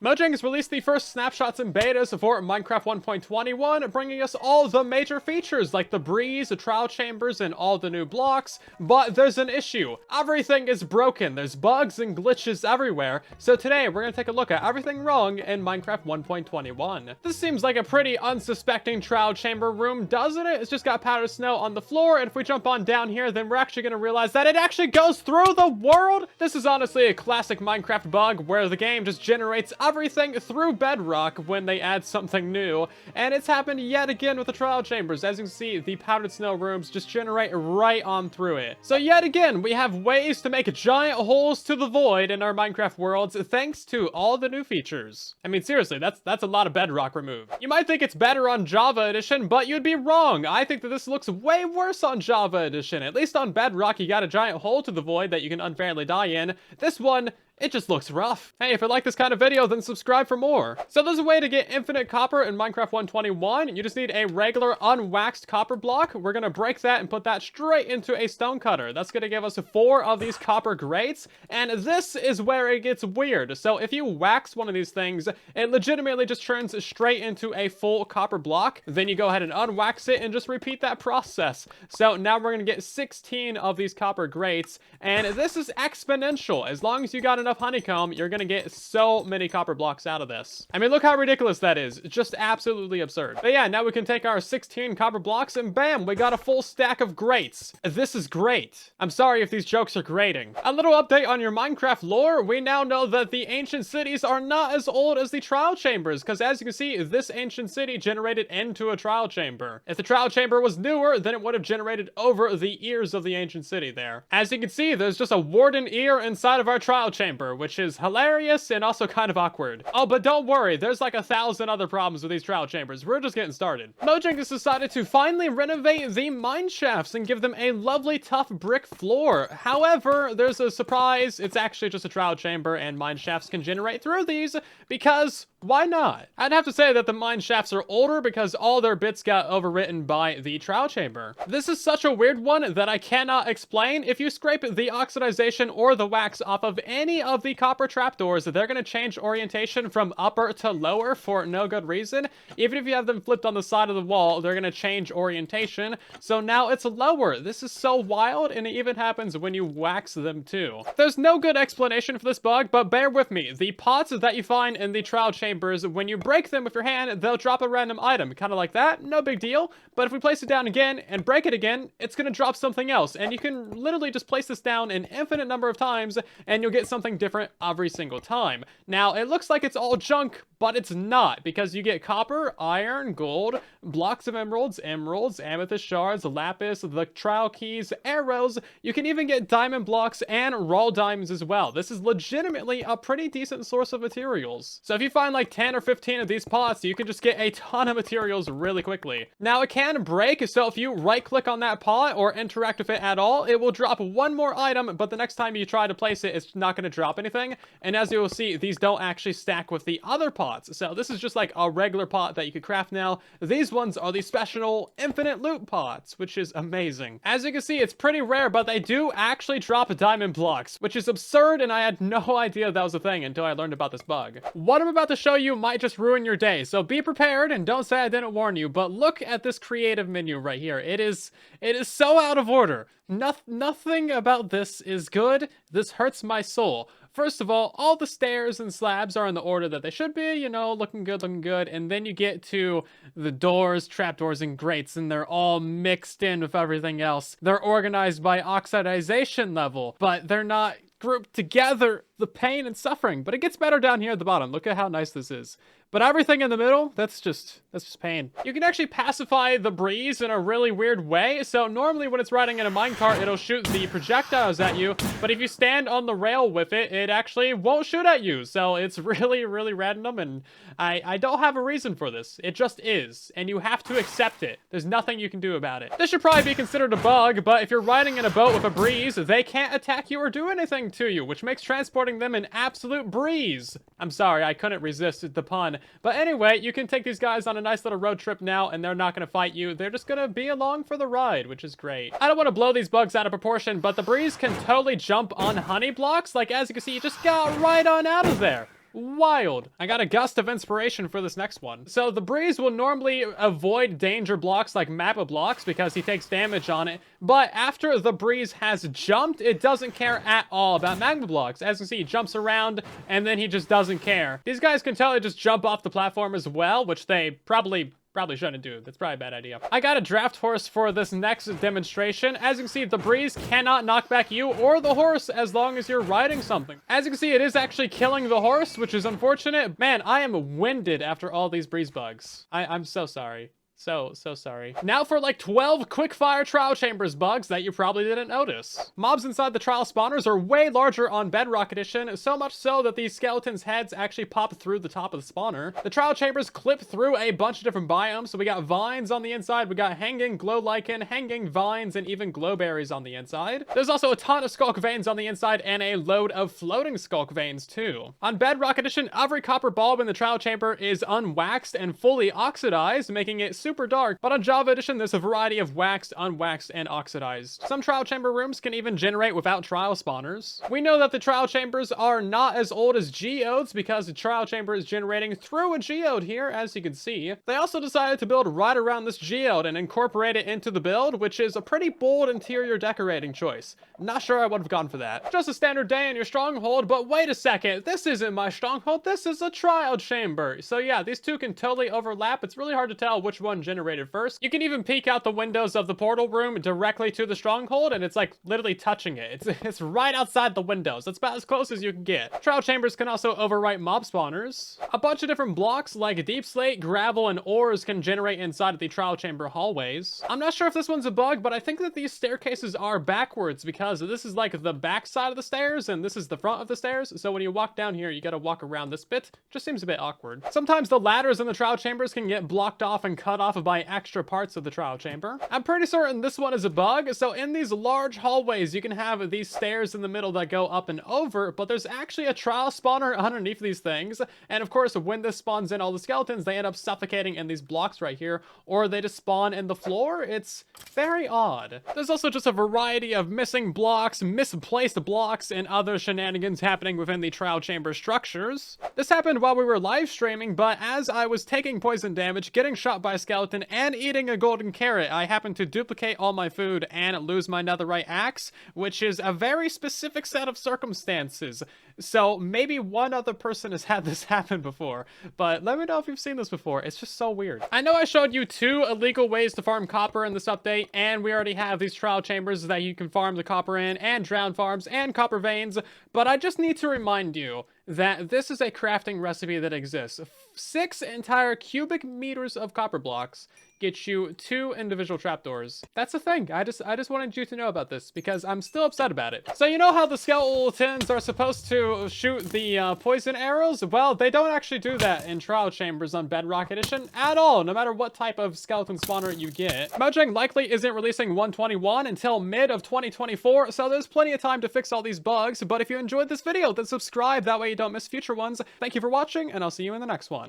Mojang has released the first snapshots and betas for Minecraft 1.21, bringing us all the major features like the breeze, the trial chambers, and all the new blocks, but there's an issue. Everything is broken. There's bugs and glitches everywhere, so today we're going to take a look at everything wrong in Minecraft 1.21. This seems like a pretty unsuspecting trial chamber room, doesn't it? It's just got powdered snow on the floor, and if we jump on down here, then we're actually going to realize that it actually goes through the world. This is honestly a classic Minecraft bug where the game just generates everything through Bedrock when they add something new, and it's happened yet again with the trial chambers. As you can see, the powdered snow rooms just generate right on through it. So yet again, we have ways to make giant holes to the void in our Minecraft worlds thanks to all the new features. I mean, seriously, that's a lot of Bedrock removed. You might think it's better on Java Edition, but you'd be wrong. I think that this looks way worse on Java Edition. At least on Bedrock, you got a giant hole to the void that you can unfairly die in. This one, it just looks rough. Hey, if you like this kind of video, then subscribe for more. So there's a way to get infinite copper in Minecraft 1.21. You just need a regular unwaxed copper block. We're gonna break that and put that straight into a stone cutter. That's gonna give us 4 of these copper grates, and this is where it gets weird. So if you wax one of these things, it legitimately just turns straight into a full copper block. Then you go ahead and unwax it and just repeat that process. So now we're gonna get 16 of these copper grates, and this is exponential. As long as you got enough honeycomb, you're gonna get so many copper blocks out of this. I mean, look how ridiculous that is. Just absolutely absurd. But yeah, now we can take our 16 copper blocks and bam, we got a full stack of grates. This is great. I'm sorry if these jokes are grating. A little update on your Minecraft lore. We now know that the ancient cities are not as old as the trial chambers, because as you can see, this ancient city generated into a trial chamber. If the trial chamber was newer, then it would have generated over the ears of the ancient city there. As you can see, there's just a warden ear inside of our trial chamber, which is hilarious and also kind of awkward. Oh, but don't worry, there's like 1,000 other problems with these trial chambers. We're just getting started. Mojang has decided to finally renovate the mine shafts and give them a lovely tough brick floor. However, there's a surprise. It's actually just a trial chamber and mine shafts can generate through these because why not? I'd have to say that the mine shafts are older because all their bits got overwritten by the trial chamber. This is such a weird one that I cannot explain. If you scrape the oxidization or the wax off of any of the copper trapdoors, they're going to change orientation from upper to lower for no good reason. Even if you have them flipped on the side of the wall, they're going to change orientation. So now it's lower. This is so wild, and it even happens when you wax them too. There's no good explanation for this bug, but bear with me. The pots that you find in the trial chambers, when you break them with your hand, they'll drop a random item. Kind of like that, no big deal. But if we place it down again and break it again, it's going to drop something else. And you can literally just place this down an infinite number of times, and you'll get something different every single time. Now, it looks like it's all junk, but it's not, because you get copper, iron, gold, blocks of emeralds, amethyst shards, lapis, the trial keys, arrows. You can even get diamond blocks and raw diamonds as well. This is legitimately a pretty decent source of materials. So if you find like 10 or 15 of these pots, you can just get a ton of materials really quickly. Now, it can break, so if you right-click on that pot or interact with it at all, it will drop one more item, but the next time you try to place it, it's not going to drop anything. And as you will see, these don't actually stack with the other pots. So this is just like a regular pot that you could craft now. These ones are the special infinite loot pots, which is amazing. As you can see, it's pretty rare, but they do actually drop diamond blocks, which is absurd, and I had no idea that was a thing until I learned about this bug. What I'm about to show you might just ruin your day, so be prepared and don't say I didn't warn you, but look at this creative menu right here. It is so out of order. Nothing about this is good. This hurts my soul. First of all the stairs and slabs are in the order that they should be, you know, looking good, and then you get to the doors, trapdoors, and grates, and they're all mixed in with everything else. They're organized by oxidization level, but they're not grouped together. The pain and suffering. But it gets better down here at the bottom. Look at how nice this is. But everything in the middle, that's just pain. You can actually pacify the breeze in a really weird way. So normally when it's riding in a minecart, it'll shoot the projectiles at you. But if you stand on the rail with it, it actually won't shoot at you. So it's really, really random, and I don't have a reason for this. It just is, and you have to accept it. There's nothing you can do about it. This should probably be considered a bug, but if you're riding in a boat with a breeze, they can't attack you or do anything to you, which makes transporting them an absolute breeze. I'm sorry, I couldn't resist the pun. But anyway, you can take these guys on a nice little road trip now, and they're not going to fight you. They're just going to be along for the ride, which is great. I don't want to blow these bugs out of proportion, but the breeze can totally jump on honey blocks. Like, as you can see, you just got right on out of there. Wild. I got a gust of inspiration for this next one. So the breeze will normally avoid danger blocks like mappa blocks because he takes damage on it, but after the breeze has jumped, it doesn't care at all about magma blocks. As you can see, he jumps around and then he just doesn't care. These guys can totally just jump off the platform as well, which they probably shouldn't do. That's probably a bad idea. I got a draft horse for this next demonstration. As you can see, the breeze cannot knock back you or the horse as long as you're riding something. As you can see, it is actually killing the horse, which is unfortunate. Man, I am winded after all these breeze bugs. I'm so sorry. So sorry. Now for like 12 quick-fire trial chambers bugs that you probably didn't notice. Mobs inside the trial spawners are way larger on Bedrock Edition, so much so that these skeletons' heads actually pop through the top of the spawner. The trial chambers clip through a bunch of different biomes, so we got vines on the inside, we got hanging glow lichen, hanging vines, and even glowberries on the inside. There's also a ton of skulk veins on the inside and a load of floating skulk veins too. On Bedrock Edition, every copper bulb in the trial chamber is unwaxed and fully oxidized, making it super dark, but on Java Edition, there's a variety of waxed, unwaxed, and oxidized. Some trial chamber rooms can even generate without trial spawners. We know that the trial chambers are not as old as geodes because the trial chamber is generating through a geode here, as you can see. They also decided to build right around this geode and incorporate it into the build, which is a pretty bold interior decorating choice. Not sure I would have gone for that. Just a standard day in your stronghold, but wait a second, this isn't my stronghold, this is a trial chamber. So yeah, these two can totally overlap. It's really hard to tell which one generated first. You can even peek out the windows of the portal room directly to the stronghold, and it's like literally touching it. It's right outside the windows. That's about as close as you can get. Trial chambers can also overwrite mob spawners. A bunch of different blocks like deep slate, gravel, and ores can generate inside of the trial chamber hallways. I'm not sure if this one's a bug, but I think that these staircases are backwards because this is like the back side of the stairs and this is the front of the stairs. So when you walk down here, you gotta walk around this bit. Just seems a bit awkward. Sometimes the ladders in the trial chambers can get blocked off and cut off by extra parts of the trial chamber. I'm pretty certain this one is a bug. So in these large hallways, you can have these stairs in the middle that go up and over, but there's actually a trial spawner underneath these things. And of course, when this spawns in all the skeletons, they end up suffocating in these blocks right here, or they just spawn in the floor. It's very odd. There's also just a variety of missing blocks, misplaced blocks, and other shenanigans happening within the trial chamber structures. This happened while we were live streaming, but as I was taking poison damage, getting shot by a skeleton, and eating a golden carrot, I happened to duplicate all my food and lose my netherite axe, which is a very specific set of circumstances. So maybe one other person has had this happen before, but let me know if you've seen this before. It's just so weird. I know I showed you 2 illegal ways to farm copper in this update, and we already have these trial chambers that you can farm the copper in, and drown farms, and copper veins, but I just need to remind you that this is a crafting recipe that exists. 6 entire cubic meters of copper blocks get you 2 individual trapdoors. That's a thing. I just wanted you to know about this because I'm still upset about it. So you know how the skeletons are supposed to shoot the poison arrows? Well, they don't actually do that in trial chambers on Bedrock Edition at all, no matter what type of skeleton spawner you get. Mojang likely isn't releasing 121 until mid of 2024, so there's plenty of time to fix all these bugs. But if you enjoyed this video, then subscribe. That way you don't miss future ones. Thank you for watching, and I'll see you in the next one.